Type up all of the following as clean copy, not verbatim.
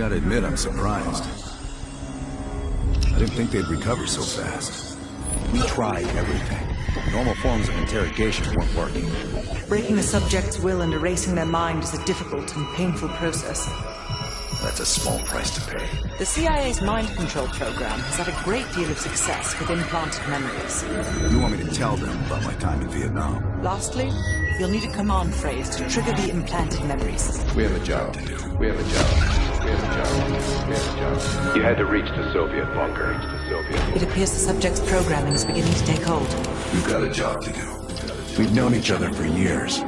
gotta admit, I'm surprised. I didn't think they'd recover so fast. We tried everything. Normal forms of interrogation weren't working. Breaking a subject's will and erasing their mind is a difficult and painful process. That's a small price to pay. The CIA's mind control program has had a great deal of success with implanted memories. You want me to tell them about my time in Vietnam? Lastly, you'll need a command phrase to trigger the implanted memories. We have a job to do. We have a job. We have a job. We have a job. You had to reach the Soviet bunker. It appears the subject's programming is beginning to take hold. We've got a job to do. We've known each other for years.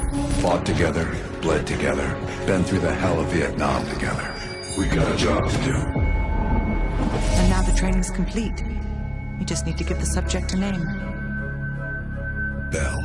Fought together, bled together, been through the hell of Vietnam together. We got a job to do. And now the training's complete. You just need to give the subject a name. Bell.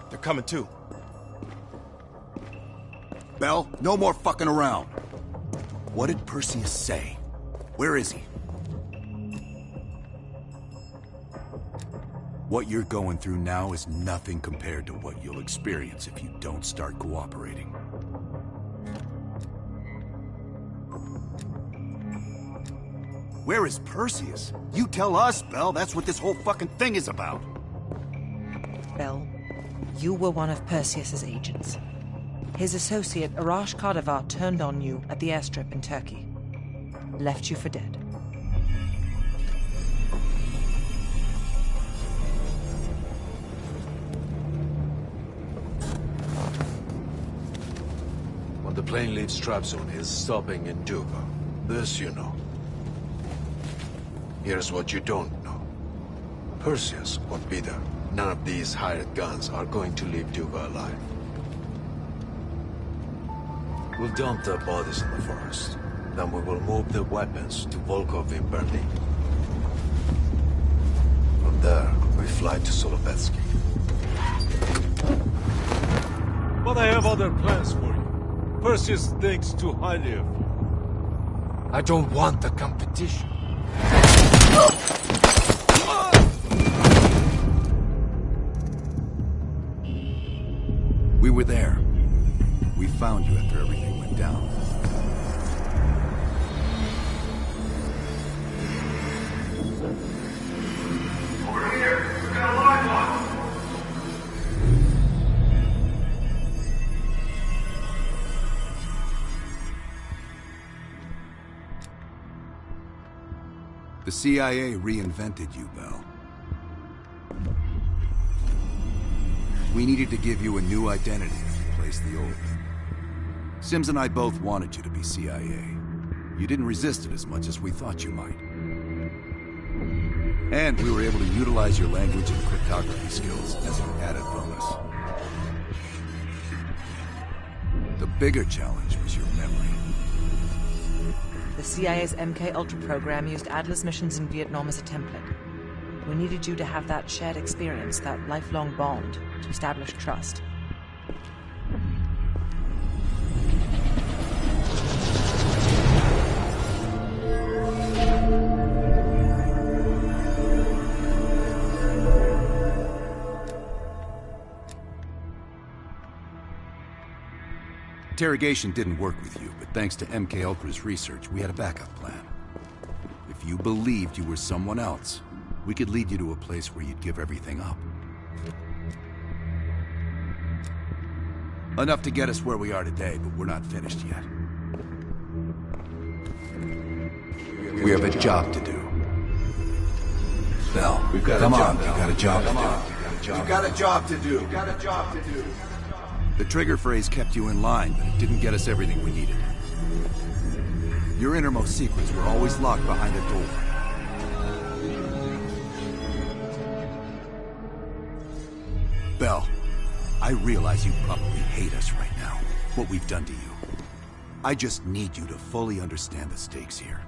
They're coming too. Bell, no more fucking around. What did Perseus say? Where is he? What you're going through now is nothing compared to what you'll experience if you don't start cooperating. Where is Perseus? You tell us, Bell. That's what this whole fucking thing is about. Bell, you were one of Perseus's agents. His associate, Arash Kardavar, turned on you at the airstrip in Turkey. Left you for dead. When the plane leaves Trabzon, it's stopping in Duba. This you know. Here's what you don't know. Perseus won't be there. None of these hired guns are going to leave Duba alive. We'll dump their bodies in the forest. Then we will move the weapons to Volkov in Berlin. From there, we fly to Solovetsky. But I have other plans for you. Perseus thinks too highly of you. I don't want the competition. We were there. We found you after everything went down. Over here! We got a live one! The CIA reinvented you, Bell. We needed to give you a new identity to replace the old. Sims and I both wanted you to be CIA. You didn't resist it as much as we thought you might. And we were able to utilize your language and cryptography skills as an added bonus. The bigger challenge was your memory. The CIA's MK-Ultra program used Adler's missions in Vietnam as a template. We needed you to have that shared experience, that lifelong bond, to establish trust. Interrogation didn't work with you, but thanks to MK Ultra's research, we had a backup plan. If you believed you were someone else, we could lead you to a place where you'd give everything up. Enough to get us where we are today, but we're not finished yet. We have a job to do. Bell, come on, you got a job to do. We've got a job to do. We've got a job to do. The trigger phrase kept you in line, but it didn't get us everything we needed. Your innermost secrets were always locked behind a door. Bell, I realize you probably hate us right now, what we've done to you. I just need you to fully understand the stakes here.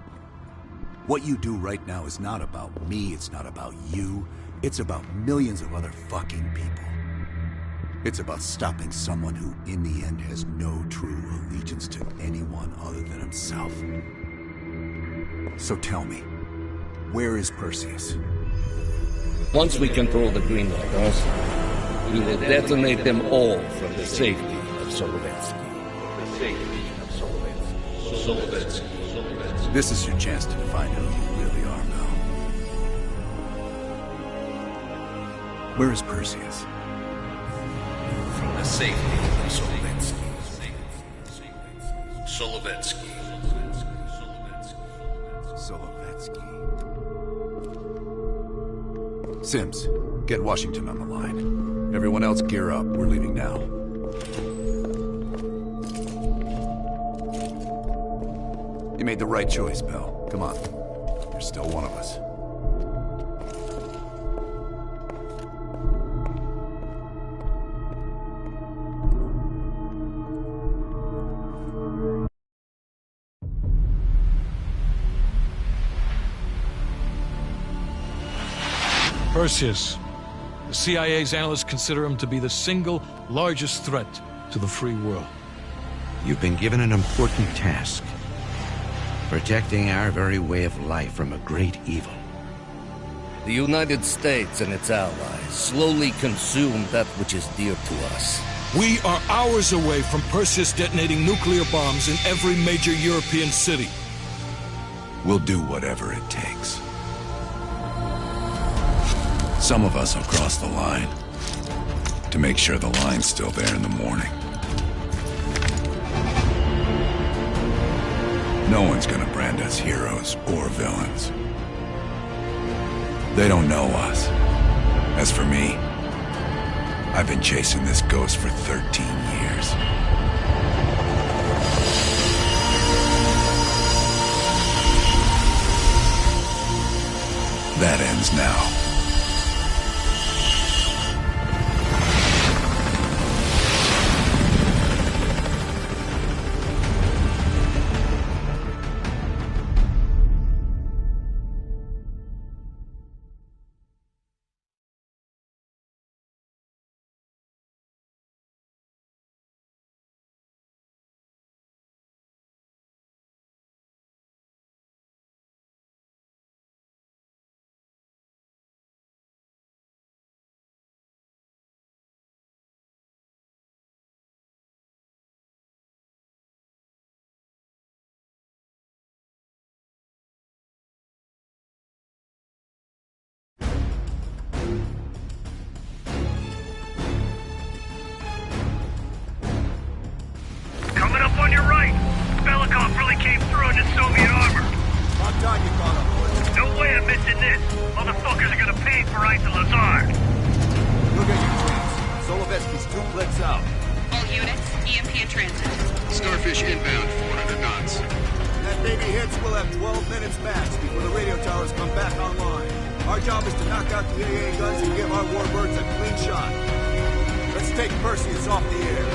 What you do right now is not about me, it's not about you, it's about millions of other fucking people. It's about stopping someone who, in the end, has no true allegiance to anyone other than himself. So tell me, where is Perseus? Once we control the Greenlight Arsenal, we will detonate them all from the safety of Solovetsky. The safety of Solovetsky. This is your chance to find who you really are, Bell. Where is Perseus? From the safety of Solovetsky. Solovetsky. Solovetsky. Sims, get Washington on the line. Everyone else gear up. We're leaving now. You made the right choice, Bell. Come on. You're still one of us. Perseus. The CIA's analysts consider him to be the single largest threat to the free world. You've been given an important task. Protecting our very way of life from a great evil. The United States and its allies slowly consume that which is dear to us. We are hours away from Perseus detonating nuclear bombs in every major European city. We'll do whatever it takes. Some of us will cross the line to make sure the line's still there in the morning. No one's gonna brand us heroes or villains. They don't know us. As for me, I've been chasing this ghost for 13 years. That ends now. Coming up on your right. Belikov really came through in this Soviet armor. About time you caught up, boys. No way I'm missing this. Motherfuckers are gonna pay for Isa Lazar. Look at you, twins. Solovetsky's 2 clicks out. All units, EMP in transit. Starfish inbound, 400 knots. That baby hits, we'll have 12 minutes max before the radio towers come back online. Our job is to knock out the AA guns and give our warbirds a clean shot. Let's take Perseus off the air.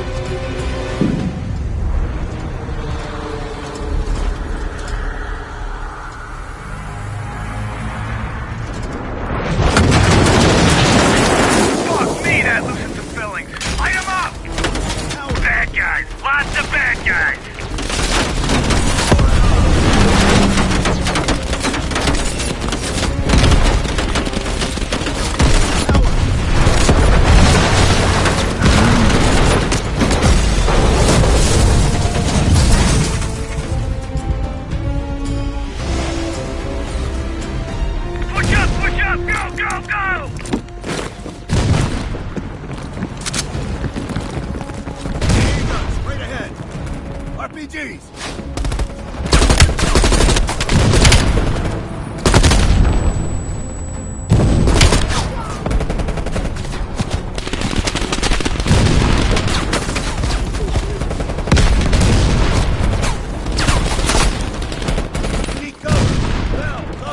Fuck me, that loosens the fillings. Light 'em up! Bad guys. Lots of bad guys.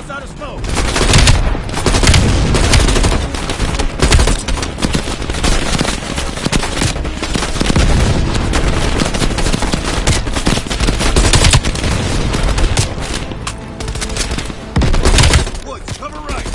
almost out of smoke. Woods, cover right.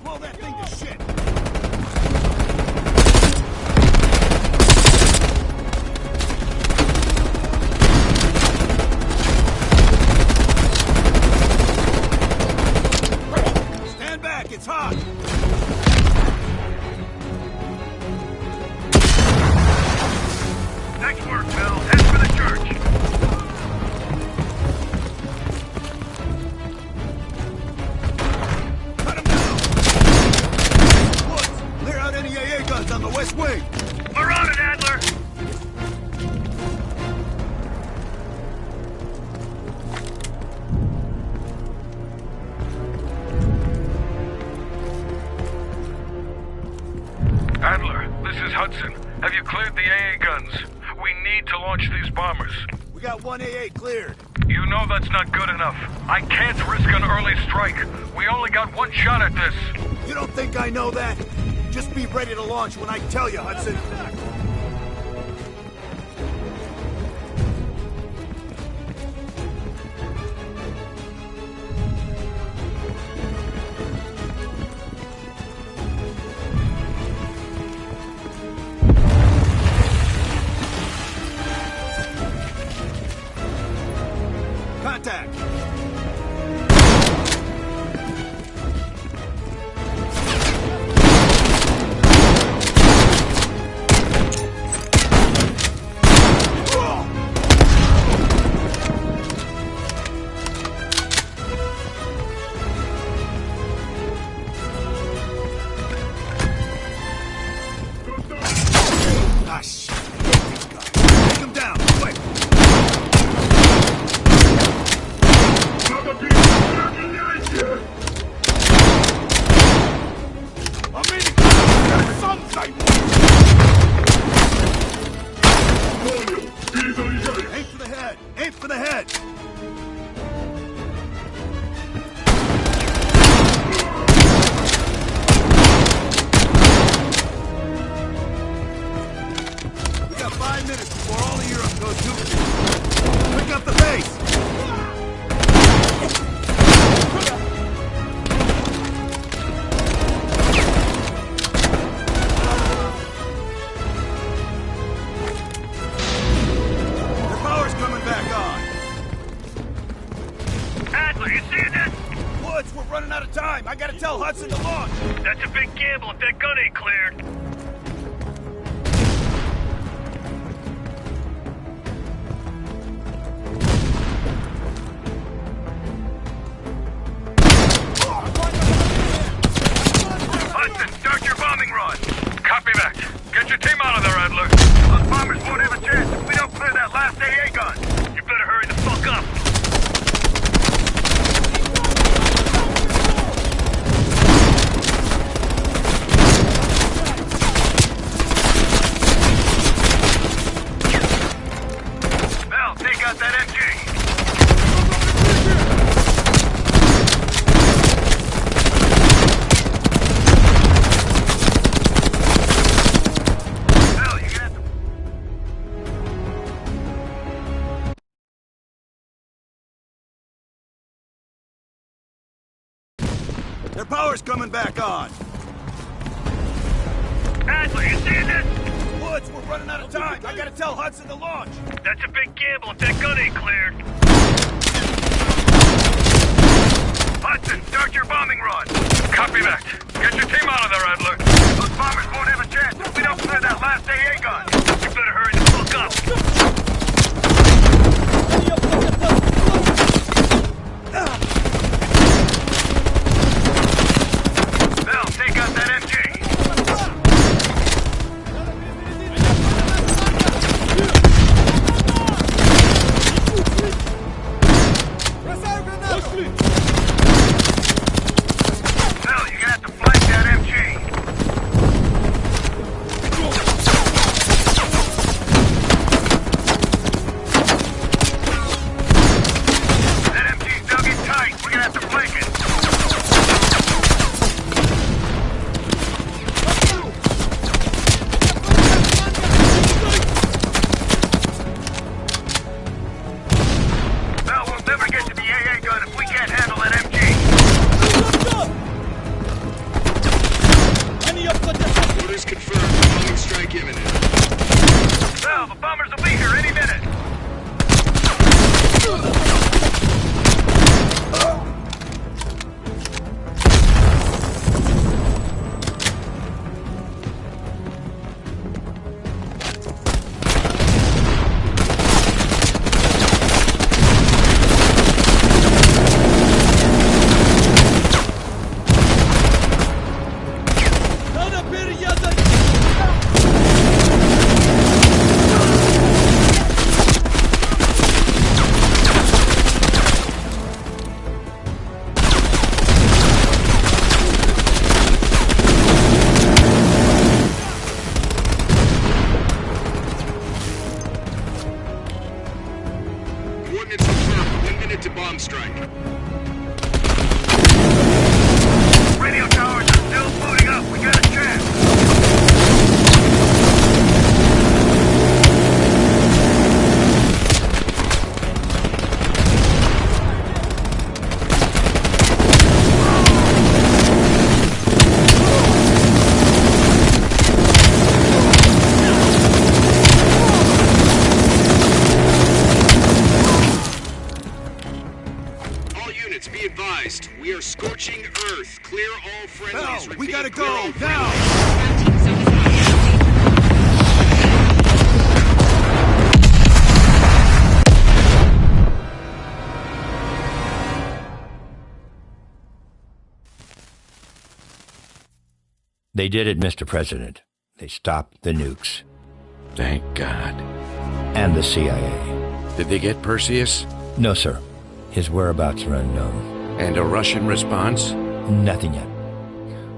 Blow that thing to shit! Stand back, it's hot! Nice work, Bill. Head for the church. On the west wing! We're on it, Adler! Adler, this is Hudson. Have you cleared the AA guns? We need to launch these bombers. We got one AA cleared. You know that's not good enough. I can't risk an early strike. We only got one shot at this. You don't think I know that? Just be ready to launch when I tell you, Hudson. Contact! we're running out of time. I gotta tell Hudson to launch. That's a big gamble if that gun ain't cleared. Hudson, start your bombing run. Copy that. Get your team out of there, Adler. Those bombers won't have a chance if we don't clear that last AA gun. You better hurry the fuck up. Mel, take out that MG. Their power's coming back on. Adler, you seeing this? Woods, we're running out of time. I gotta tell Hudson to launch. That's a big gamble if that gun ain't cleared. Hudson, start your bombing run. Copy that. Get your team out of there, Adler. Those bombers won't have a chance if we don't clear that last AA gun. You better hurry the fuck up. Mel, take out that MG. Mel, you're gonna have to flank that MG. That MG's dug in tight. We're gonna have to flank it. Mel, we'll never get to the AA gun if we can't handle that MG. Orders confirmed. Bombing strike imminent. Mel, the bombers will be here any minute. Coordinates confirmed. 1 minute to bomb strike. Radio towers are still booting up. We got a chance. All units, be advised. We are scorching Earth. Clear all friendlies. Mel, we Repeat, gotta clear go all now. They did it, Mr. President. They stopped the nukes. Thank God. And the CIA. Did they get Perseus? No, sir. His whereabouts are unknown. And a Russian response? Nothing yet.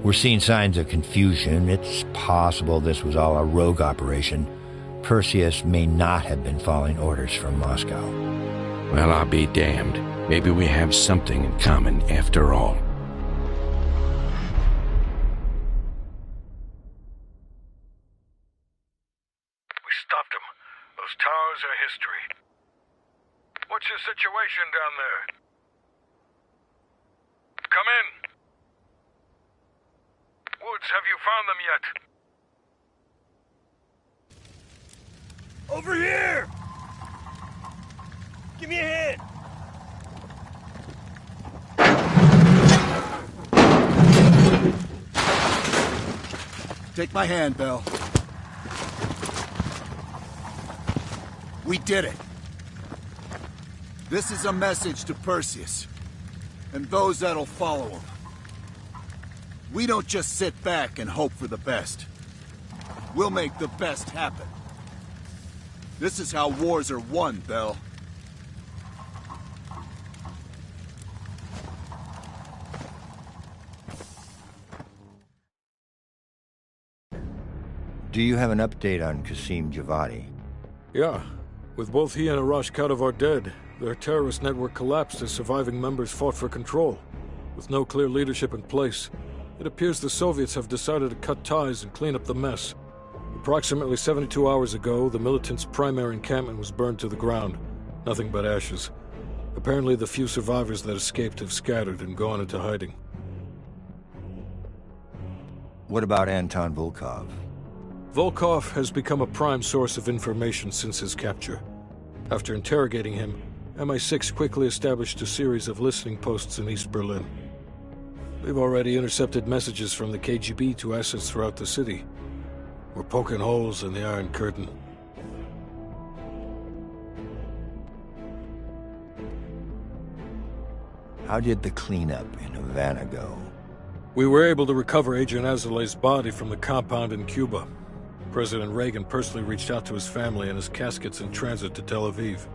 We're seeing signs of confusion. It's possible this was all a rogue operation. Perseus may not have been following orders from Moscow. Well, I'll be damned. Maybe we have something in common after all. We stopped them. Those towers are history. What's your situation down there? Come in. Woods, have you found them yet? Over here! Give me a hand! Take my hand, Bell. We did it. This is a message to Perseus, and those that'll follow him. We don't just sit back and hope for the best. We'll make the best happen. This is how wars are won, Bell. Do you have an update on Qasim Javadi? Yeah. With both he and Arash Kadavar dead, their terrorist network collapsed as surviving members fought for control. With no clear leadership in place, it appears the Soviets have decided to cut ties and clean up the mess. Approximately 72 hours ago, the militants' primary encampment was burned to the ground. Nothing but ashes. Apparently the few survivors that escaped have scattered and gone into hiding. What about Anton Volkov? Volkov has become a prime source of information since his capture. After interrogating him, MI6 quickly established a series of listening posts in East Berlin. We've already intercepted messages from the KGB to assets throughout the city. We're poking holes in the Iron Curtain. How did the cleanup in Havana go? We were able to recover Agent Azoulay's body from the compound in Cuba. President Reagan personally reached out to his family, and his casket's in transit to Tel Aviv.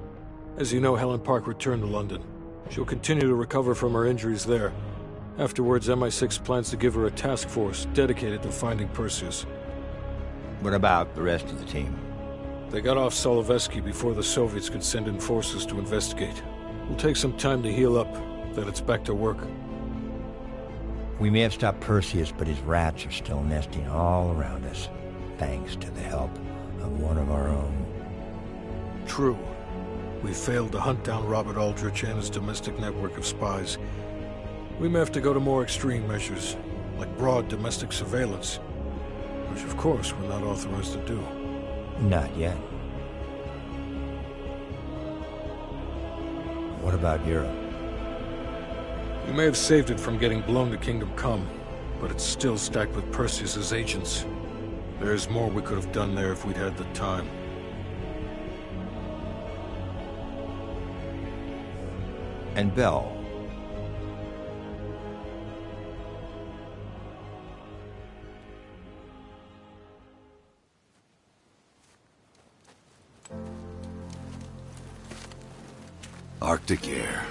As you know, Helen Park returned to London. She'll continue to recover from her injuries there. Afterwards, MI6 plans to give her a task force dedicated to finding Perseus. What about the rest of the team? They got off Solovetsky before the Soviets could send in forces to investigate. It'll take some time to heal up, then it's back to work. We may have stopped Perseus, but his rats are still nesting all around us, thanks to the help of one of our own. True. We failed to hunt down Robert Aldrich and his domestic network of spies. We may have to go to more extreme measures, like broad domestic surveillance, which of course we're not authorized to do. Not yet. What about Europe? We may have saved it from getting blown to Kingdom Come, but it's still stacked with Perseus's agents. There's more we could have done there if we'd had the time. And Bell. Arctic air.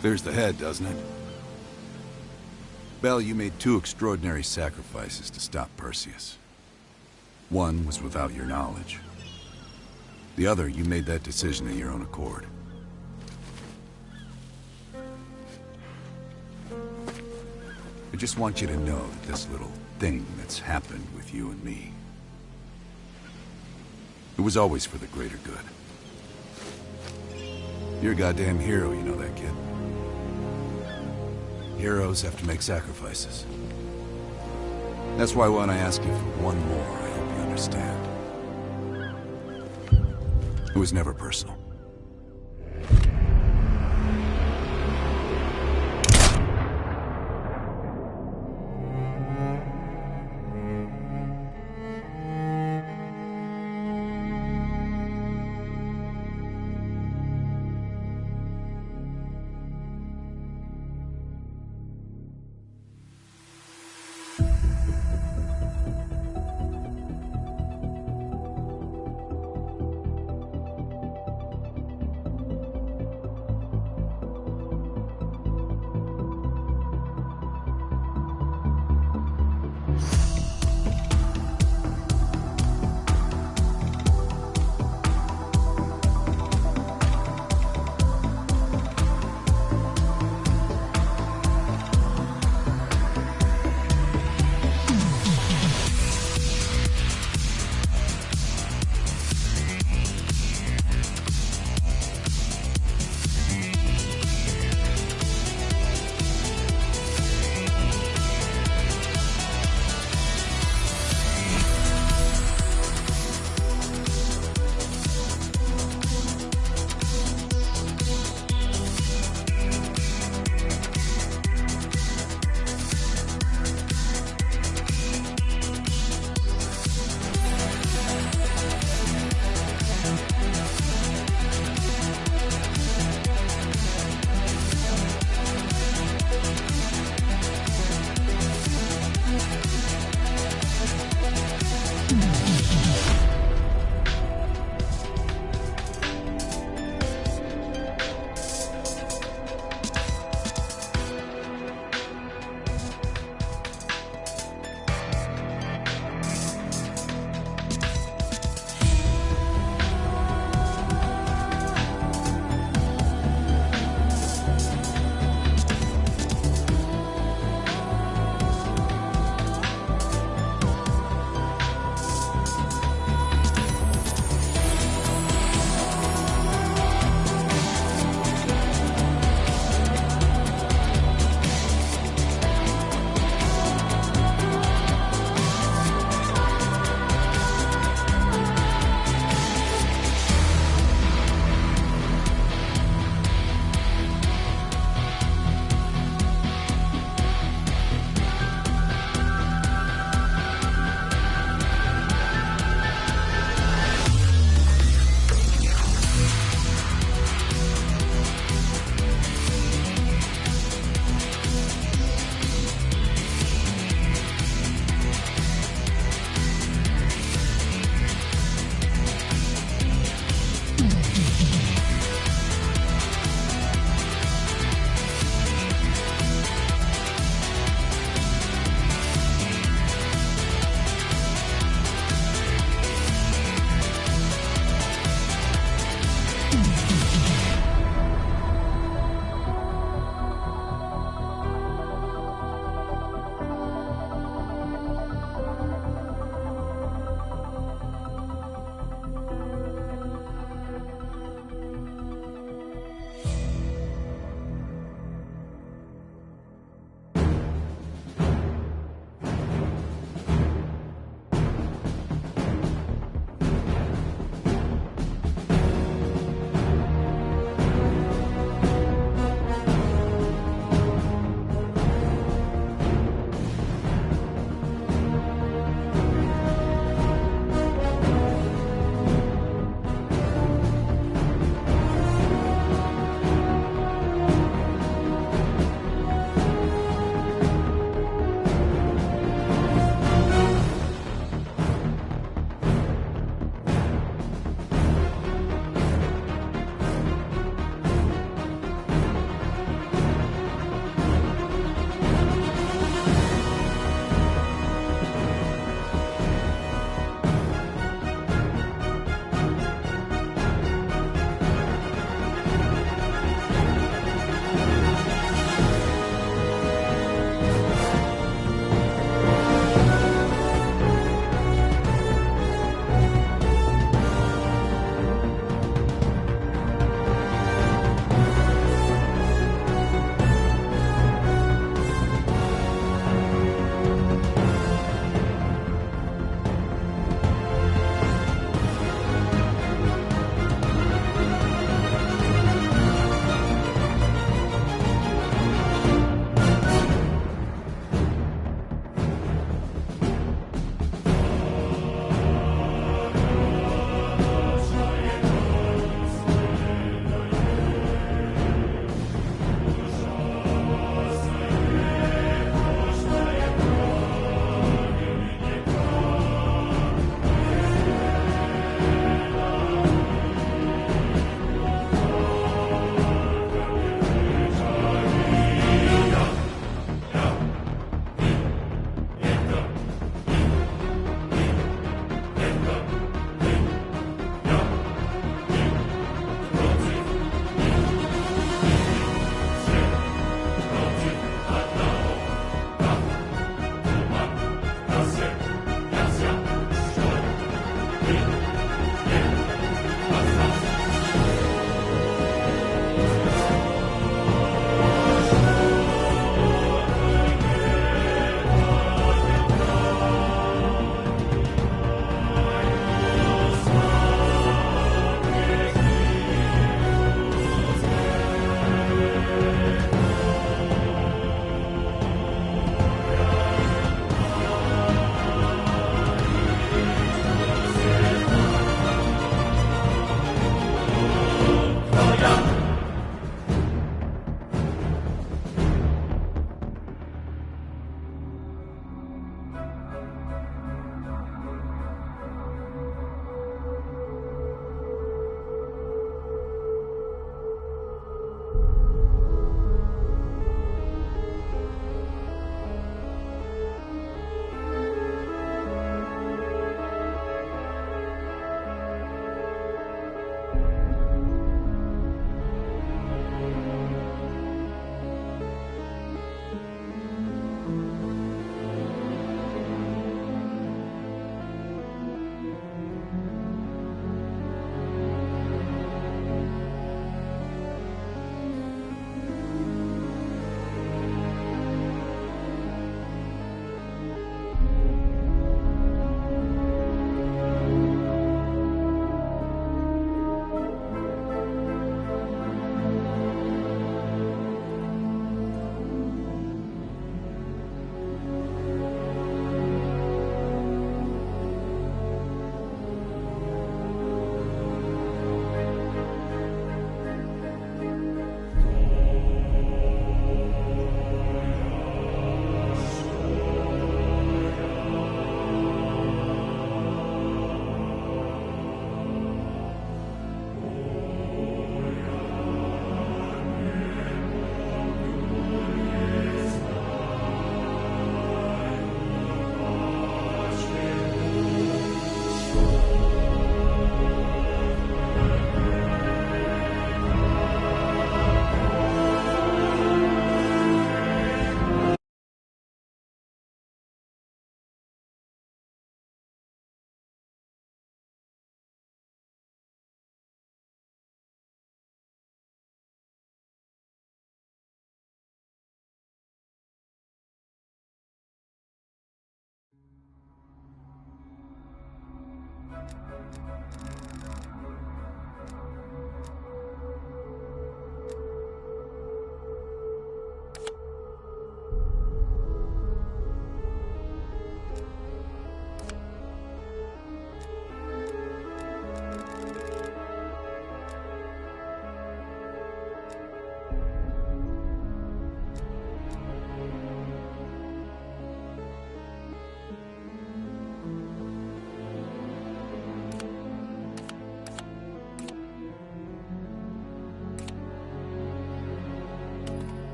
There's the head, doesn't it? Bell, you made two extraordinary sacrifices to stop Perseus. One was without your knowledge. The other, you made that decision of your own accord. I just want you to know that this little thing that's happened with you and me, it was always for the greater good. You're a goddamn hero, you know that, kid. Heroes have to make sacrifices. That's why when I ask you for one more, I hope you understand. It was never personal.